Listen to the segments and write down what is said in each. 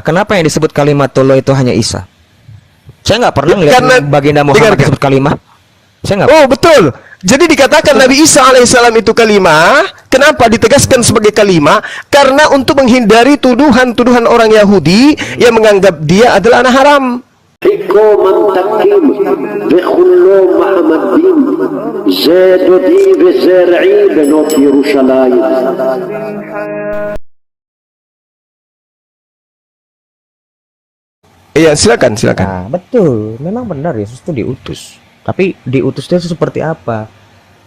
Kenapa yang disebut kalimatullah itu hanya Isa? Saya nggak pernah lihat baginda Muhammad disebut kalimah. Saya nggak. Oh betul. Jadi dikatakan Nabi Isa alaihissalam itu kalimah. Kenapa ditegaskan sebagai kalimah? Karena untuk menghindari tuduhan-tuduhan orang Yahudi yang menganggap dia adalah anak haram. Iya, silakan. Nah, betul. Memang benar Yesus itu diutus. Tapi diutusnya itu seperti apa?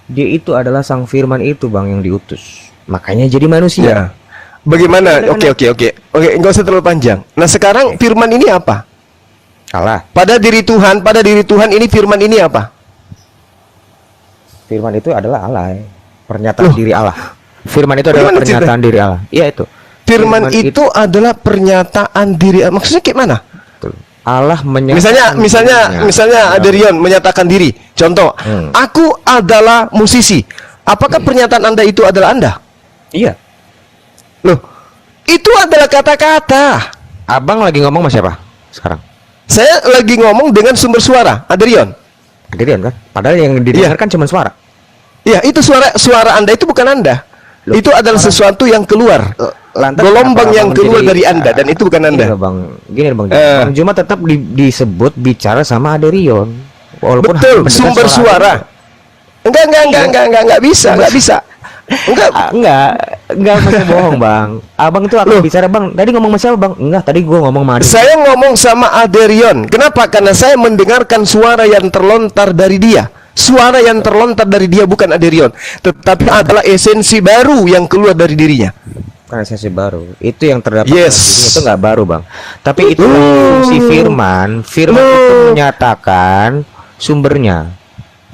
Dia itu adalah sang firman itu, Bang, yang diutus. Makanya jadi manusia. Ya. Bagaimana? Oke, enggak usah terlalu panjang. Nah, sekarang firman ini apa? Allah. Pada diri Tuhan ini firman ini apa? Firman itu adalah Allah. Pernyataan diri Allah. Firman itu adalah pernyataan diri Allah. Iya itu. Firman itu adalah pernyataan diri Allah. Maksudnya kayak mana? Allah menyatakan misalnya ada Rion menyatakan diri. Contoh, aku adalah musisi. Apakah pernyataan Anda itu adalah Anda? Iya. Loh, itu adalah kata-kata. Abang lagi ngomong sama siapa sekarang? Saya lagi ngomong dengan sumber suara, Adrian. Adrian kan? Padahal yang didengarkan cuma suara. Iya, itu suara Anda itu bukan Anda. Loh, itu adalah sesuatu yang keluar. Gelombang yang keluar dari Anda dan itu bukan Anda. Gini Bang. Bang Juma tetap disebut bicara sama Adrian. Betul, sumber suara. Enggak bisa. Enggak masih bohong, Bang. Abang itu akan bicara, Bang. Tadi ngomong sama siapa, Bang? Enggak, tadi gua ngomong sama Adrian. Saya ngomong sama Adrian. Kenapa? Karena saya mendengarkan suara yang terlontar dari dia. Suara yang terlontar dari dia bukan Adrian, tetapi adalah esensi baru yang keluar dari dirinya. Bukan esensi baru. Itu yang terdapat dalam dirinya, itu enggak baru, Bang. Tapi itu fungsi firman. Firman itu menyatakan sumbernya.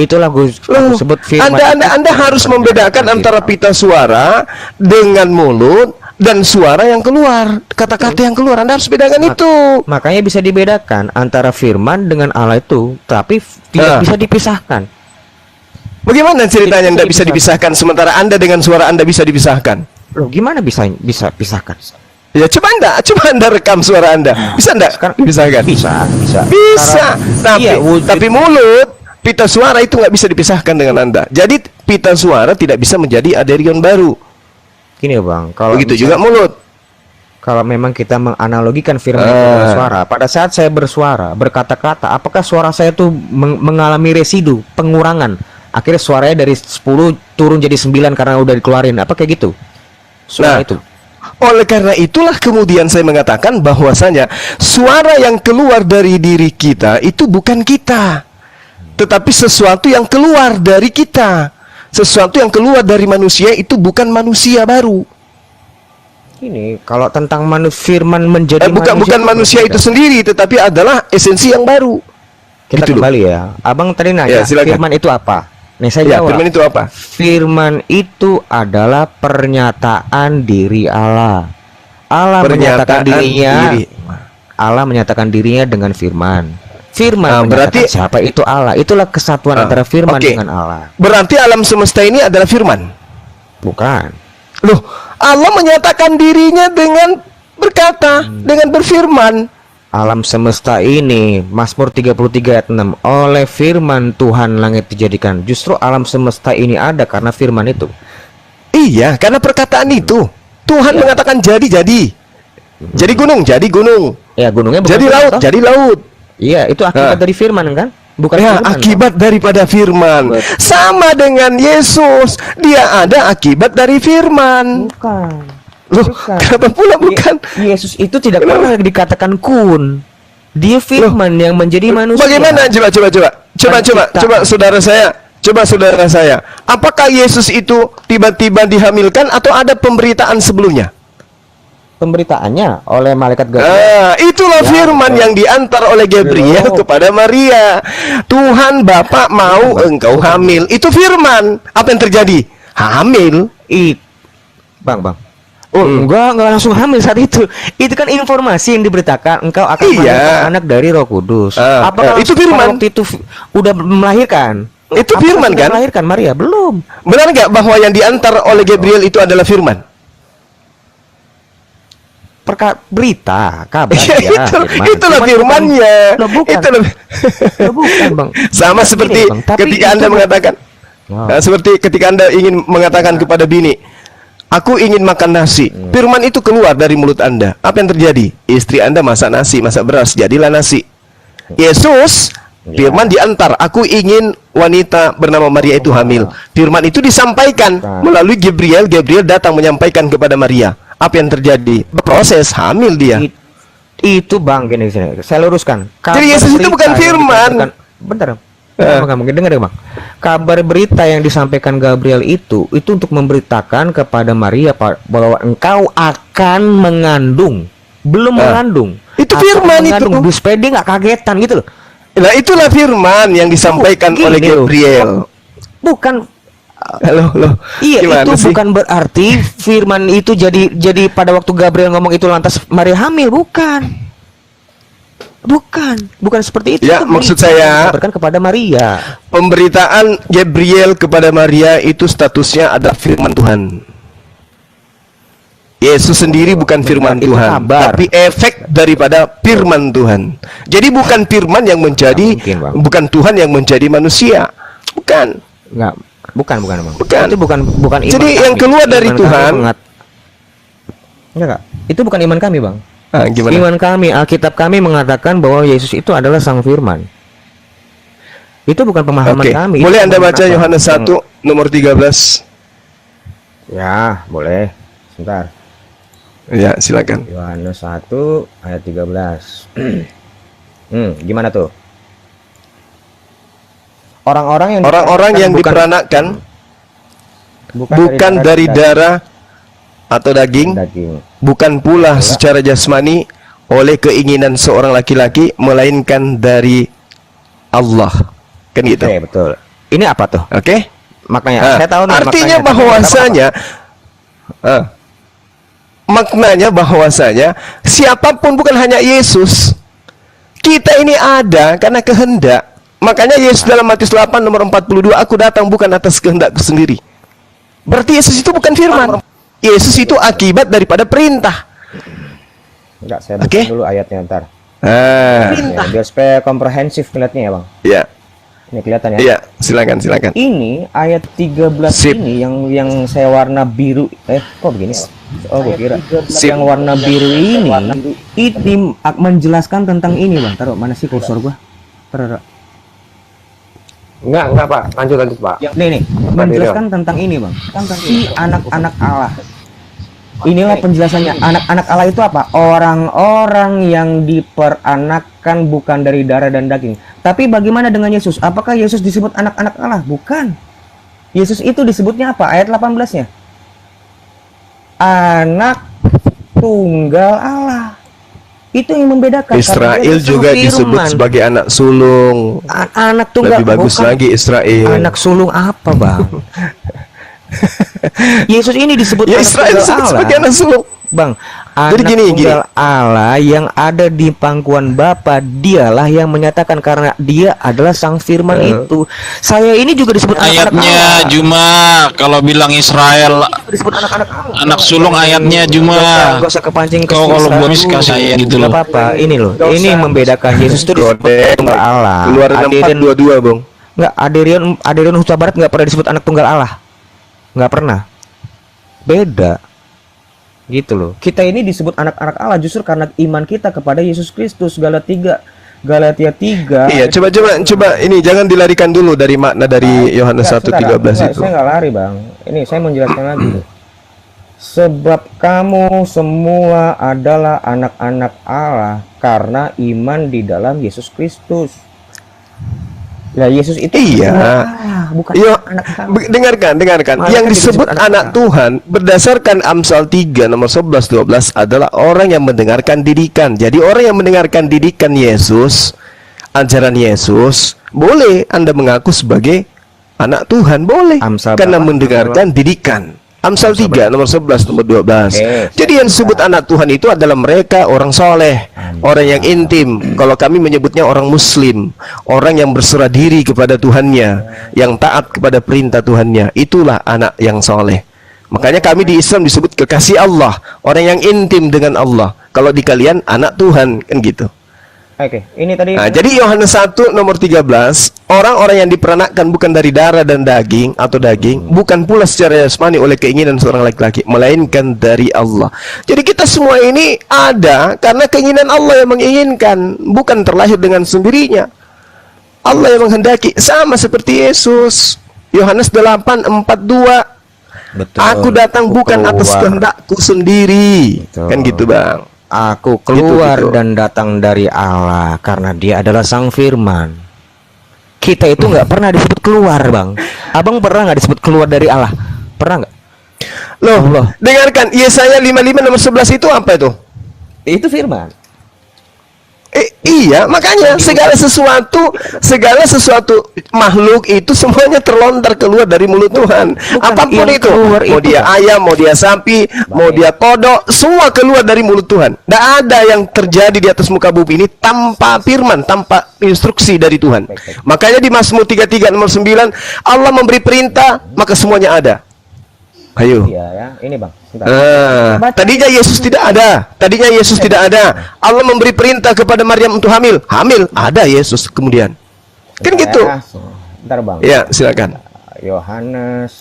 Itulah gue sebut firman. Anda harus membedakan antara pita suara dengan mulut dan suara yang keluar, kata-kata yang keluar. Anda harus bedakan itu. Makanya bisa dibedakan antara firman dengan Allah itu, tapi tidak bisa dipisahkan. Bagaimana ceritanya tidak bisa dipisahkan sementara Anda dengan suara Anda bisa dipisahkan? Loh, gimana bisa pisahkan? Ya coba anda rekam suara Anda. Bisa enggak dipisahkan? Bisa. Tapi mulut, pita suara itu nggak bisa dipisahkan dengan Anda. Jadi pita suara tidak bisa menjadi Adrian baru. Gini Bang, kalau begitu juga mulut. Kalau memang kita menganalogikan firman itu dengan suara, pada saat saya bersuara, berkata-kata, apakah suara saya tuh mengalami residu, pengurangan? Akhirnya suaranya dari 10 turun jadi 9 karena udah dikeluarin. Apa kayak gitu? Suara itu. Oleh karena itulah kemudian saya mengatakan bahwasanya suara yang keluar dari diri kita itu bukan kita, tetapi sesuatu yang keluar dari kita. Sesuatu yang keluar dari manusia itu bukan manusia baru. Ini kalau tentang firman menjadi bukan manusia itu sendiri, tetapi adalah esensi yang baru. Kita gitu kembali ya. Abang tadi nanya, firman itu apa? Nih saya jawab. Firman itu apa? Firman itu adalah pernyataan diri Allah. Allah menyatakan dirinya dengan firman. Firman berarti siapa itu Allah? Itulah kesatuan antara firman dengan Allah. Berarti alam semesta ini adalah firman? Bukan. Loh, Allah menyatakan dirinya dengan berkata, dengan berfirman. Alam semesta ini, Mazmur 33 ayat 6, oleh firman Tuhan langit dijadikan. Justru alam semesta ini ada karena firman itu. Iya, karena perkataan itu. Tuhan mengatakan jadi. Jadi gunung, jadi gunung. Ya, gunungnya bukan jadi laut, jadi laut. Iya, itu akibat dari firman kan? Bukan akibat daripada firman. Sama dengan Yesus, dia ada akibat dari firman. Bukan. Loh, kenapa pula bukan? Yesus itu tidak pernah dikatakan kun. Dia firman yang menjadi manusia. Bagaimana? Coba saudara saya. Apakah Yesus itu tiba-tiba dihamilkan atau ada pemberitaan sebelumnya? Pemberitaannya oleh malaikat Gabriel. Itulah firman yang diantar oleh Gabriel kepada Maria. Tuhan Bapa mau engkau hamil. Itu firman. Apa yang terjadi? Hamil. Bang. Enggak langsung hamil saat itu. Itu kan informasi yang diberitakan, engkau akan melahirkan anak dari Roh Kudus. Apakah itu firman? Waktu itu udah melahirkan? Itu firman kan? Melahirkan Maria belum. Benar nggak bahwa yang diantar oleh Gabriel itu adalah firman? berita, kabar Ya, ya, itulah firman-Nya. Loh, bukan. Itulah. Loh, bukan, Bang. Sama Gini, seperti Bang, tapi ketika itu Anda mengatakan, seperti ketika Anda ingin mengatakan kepada bini, aku ingin makan nasi. Firman itu keluar dari mulut Anda. Apa yang terjadi? Istri Anda masak nasi, masak beras, jadilah nasi. Yesus, firman diantar, aku ingin wanita bernama Maria itu hamil. Firman itu disampaikan melalui Gabriel. Gabriel datang menyampaikan kepada Maria. Apa yang terjadi? Proses hamil dia. Itu Bang, gini, saya luruskan. Jadi Yesus itu bukan firman. Bentar. Enggak mungkin dengar Bang. Kabar berita yang disampaikan Gabriel itu untuk memberitakan kepada Maria bahwa engkau akan mengandung, belum mengandung. Itu firman itu. Supaya dia nggak kagetan gitu loh. Nah, itulah firman yang disampaikan oleh Gabriel. Bukan. Loh. Iya, Gimana itu sih? bukan berarti firman itu jadi pada waktu Gabriel ngomong itu lantas Maria hamil, bukan. Bukan seperti itu. Ya, Itu maksud berita saya, dikabarkan kepada Maria. Pemberitaan Gabriel kepada Maria itu statusnya adalah firman Tuhan. Yesus sendiri bukan firman Itu Tuhan, kabar. tapi efek daripada firman Tuhan. Jadi bukan firman yang menjadi, Nggak mungkin, Bang. bukan Tuhan yang menjadi manusia. Bukan. Bukan Bang. Bukan. Itu bukan iman Jadi kami. yang keluar dari Iman Tuhan. kami Enggak. Itu bukan iman kami, Bang. Gimana? Iman kami, Alkitab kami mengatakan bahwa Yesus itu adalah Sang Firman. Itu bukan pemahaman Oke. kami. Boleh Itu Anda baca pemahaman Yohanes apa? 1 nomor 13? Ya, boleh. Sebentar. Ya, silakan. Yohanes 1 ayat 13. Gimana tuh? Orang-orang yang bukan- diperanakkan bukan dari darah atau daging, bukan pula secara jasmani oleh keinginan seorang laki-laki, melainkan dari Allah. Kan gitu. Oke, betul. Ini apa tuh? Oke? Maknanya Nah, saya tahu nih artinya maknanya, tapi bahwasanya maknanya bahwasanya siapapun, bukan hanya Yesus. Kita ini ada karena kehendak. Makanya Yesus dalam Matius 8 nomor 42, aku datang bukan atas kehendakku sendiri. Berarti Yesus itu bukan firman. Yesus itu akibat daripada perintah. Enggak, saya buka Oke. dulu ayatnya ntar. Perintah. Ya, biar supaya komprehensif ngeliatnya ya, Bang. Ya, Ini kelihatan ya. iya, silakan. Ini ayat 13 Sip. ini yang saya warna biru. Kok begini? Oh, gue kira. Sip. Yang warna biru ini menjelaskan tentang ini, Bang. Taruh mana sih kursor gua? Taruh. Enggak Pak, lanjut Pak. Nih, menjelaskan tentang ini, Bang. Tentang si anak-anak Allah. Inilah penjelasannya. Anak-anak Allah itu apa? Orang-orang yang diperanakkan bukan dari darah dan daging. Tapi bagaimana dengan Yesus? Apakah Yesus disebut anak-anak Allah? Bukan. Yesus itu disebutnya apa? Ayat 18-nya. Anak tunggal Allah. Itu yang membedakan. Israel Karena dia juga sang disebut firman. sebagai anak sulung. Anak tunggal. Lebih bagus Bukan. lagi Israel. Anak sulung apa, Bang? Yesus ini disebut Ya, anak Israel tunggal disebut Allah. sebagai anak sulung. Bang, Jadi anak gini. tunggal Allah yang ada di pangkuan Bapa, dialah yang menyatakan karena dia adalah sang firman itu. Saya ini juga disebut anak-anak Ayatnya Allah. Juma, kalau bilang Israel Disebut anak-anak Allah. anak sulung ayatnya Juma. Gak usah kepancing ke Kau kalau sisa bonus dulu. kasih ayat gitu Nggak loh. apa-apa, ini loh. Ini membedakan Yesus itu disebut Kode tunggal Allah. Keluaran 4:22, Bang. Enggak, Aderion Huta Barat nggak pernah disebut anak tunggal Allah. Nggak pernah. Beda. Gitu loh. Kita ini disebut anak-anak Allah justru karena iman kita kepada Yesus Kristus. Galatia 3. Iya, coba ini jangan dilarikan dulu dari makna dari Yohanes 1:13 itu. Saya nggak lari, Bang. Ini saya menjelaskan lagi. Sebab kamu semua adalah anak-anak Allah karena iman di dalam Yesus Kristus. Lah Yesus itu Iya. bukan Yo, anak kami. dengarkan. Malah Yang kan disebut disebut anak anak Tuhan berdasarkan Amsal 3 nomor 11-12 adalah orang yang mendengarkan didikan. Jadi orang yang mendengarkan didikan Yesus, ajaran Yesus, boleh Anda mengaku sebagai anak Tuhan, boleh. Amsal Karena berapa? mendengarkan didikan. Amsal 3 nomor 11 nomor 12. Jadi yang disebut anak Tuhan itu adalah mereka orang soleh, orang yang intim. Kalau kami menyebutnya orang muslim, orang yang berserah diri kepada Tuhannya, yang taat kepada perintah Tuhannya. Itulah anak yang soleh. Makanya kami di Islam disebut kekasih Allah, orang yang intim dengan Allah. Kalau di kalian anak Tuhan, kan gitu. Oke, ini tadi Nah, jadi Yohanes 1 nomor 13, orang-orang yang diperanakkan bukan dari darah dan daging atau daging, bukan pula secara jasmani oleh keinginan seorang laki-laki, melainkan dari Allah. Jadi kita semua ini ada karena keinginan Allah yang menginginkan, bukan terlahir dengan sendirinya. Allah yang menghendaki, sama seperti Yesus. Yohanes 8:42. betul. Aku datang bukan atas kehendakku sendiri. Betul. Kan gitu, Bang. Aku keluar Gitu. dan datang dari Allah karena Dia adalah Sang Firman. Kita itu nggak pernah disebut keluar, Bang. Abang pernah nggak disebut keluar dari Allah? Pernah nggak? Loh, Allah. dengarkan Yesaya 55 nomor 11 itu apa itu? Itu firman. Iya, makanya segala sesuatu makhluk itu semuanya terlontar keluar dari mulut Tuhan. Apapun yang itu, keluar mau itu, dia Bang. ayam, mau dia sapi, mau dia kodok, semua keluar dari mulut Tuhan. Tidak ada yang terjadi di atas muka bumi ini tanpa firman, tanpa instruksi dari Tuhan. Makanya di Mazmur 33 nomor 9, Allah memberi perintah, maka semuanya ada. Ayo. Iya ya, ini Bang. Bentar. Baca. Tadinya Yesus tidak ada. Tadinya Yesus tidak ada. Allah memberi perintah kepada Maryam untuk hamil. Hamil, ada Yesus kemudian. Kan gitu. Ya, bentar Bang. Ya, silakan. Yohanes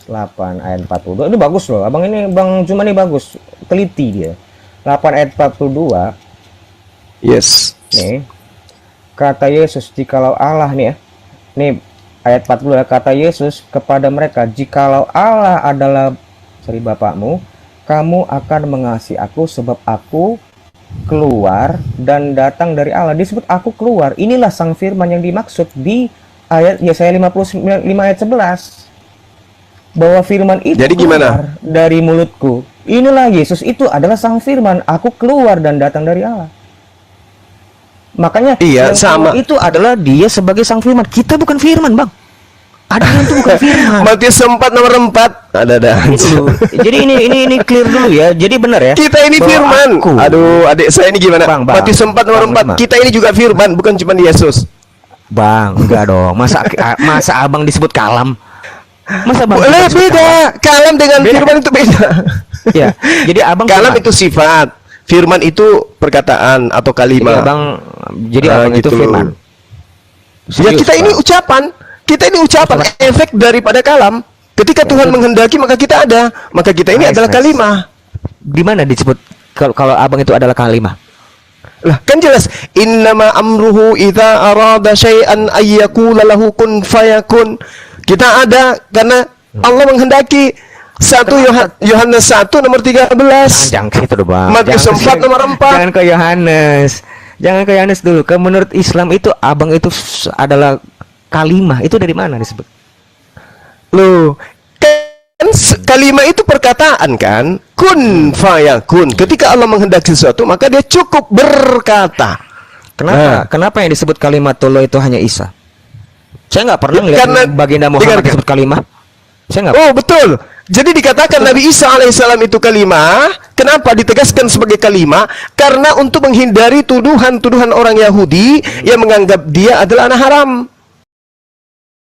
8 ayat 42. Ini bagus loh. Abang ini Bang Cuma nih bagus. Teliti dia. 8 ayat 42. Yes. Nih. Kata Yesus, jikalau Allah nih ya. Nih ayat 42, kata Yesus kepada mereka, jikalau Allah adalah Bapakmu, kamu akan mengasihi aku sebab aku keluar dan datang dari Allah. Disebut aku keluar. Inilah Sang Firman yang dimaksud di ayat Yesaya 59 ayat 11. Bahwa firman itu Jadi gimana? keluar dari mulutku. Inilah Yesus, itu adalah Sang Firman. Aku keluar dan datang dari Allah. Makanya Iya, yang sama. keluar itu adalah Dia sebagai Sang Firman. Kita bukan firman, Bang. Ada yang itu bukan firman. Matius 4 nomor 4. Ada. Dulu. Jadi ini clear dulu ya. Jadi benar ya. Kita ini bahwa firman. aku- Aduh, adik saya ini gimana? Bang, Matius 4 nomor Bang, 4. Bang. Kita ini juga firman, bukan cuma Yesus. Bang, enggak dong. Masa Abang disebut kalam? Masa Bang Boleh disebut beda. Kalam dengan Beda. firman itu beda. kalam? Ya. Jadi Abang Kalam firman. itu sifat. Firman itu perkataan atau Jadi kalimat. Abang itu gitu. firman. Ya, Serius, kita ini Bang. ucapan. Kita ini ucapan, efek daripada kalam. Ketika Tuhan menghendaki maka kita ada. Maka kita ini Nice, adalah nice. kalimah. Di mana disebut kalau Abang itu adalah kalimah? Lah, kan jelas, innama amruhu idza arada syai'an ayyakula lahu kun fayakun. Kita ada karena Allah menghendaki. Yohanes 1 nomor 13. Jangan ke situ dong, Bang. Matius Jangan 4 nomor 4. Jangan ke Yohanes. Jangan ke Yohanes dulu. Menurut Islam itu Abang itu adalah kalimah. Itu dari mana disebut? Loh, kan kalimat itu perkataan kan? Kun fayakun. Ketika Allah menghendaki sesuatu, maka dia cukup berkata. Kenapa? Kenapa yang disebut kalimatullah itu hanya Isa? Saya nggak pernah Ya, karena- ngeliat baginda Muhammad dengarkan. disebut kalimah. Saya nggak. Oh, betul. Jadi dikatakan Nabi Isa alaihissalam itu kalimah. Kenapa ditegaskan sebagai kalimah? Karena untuk menghindari tuduhan-tuduhan orang Yahudi yang menganggap dia adalah anak haram.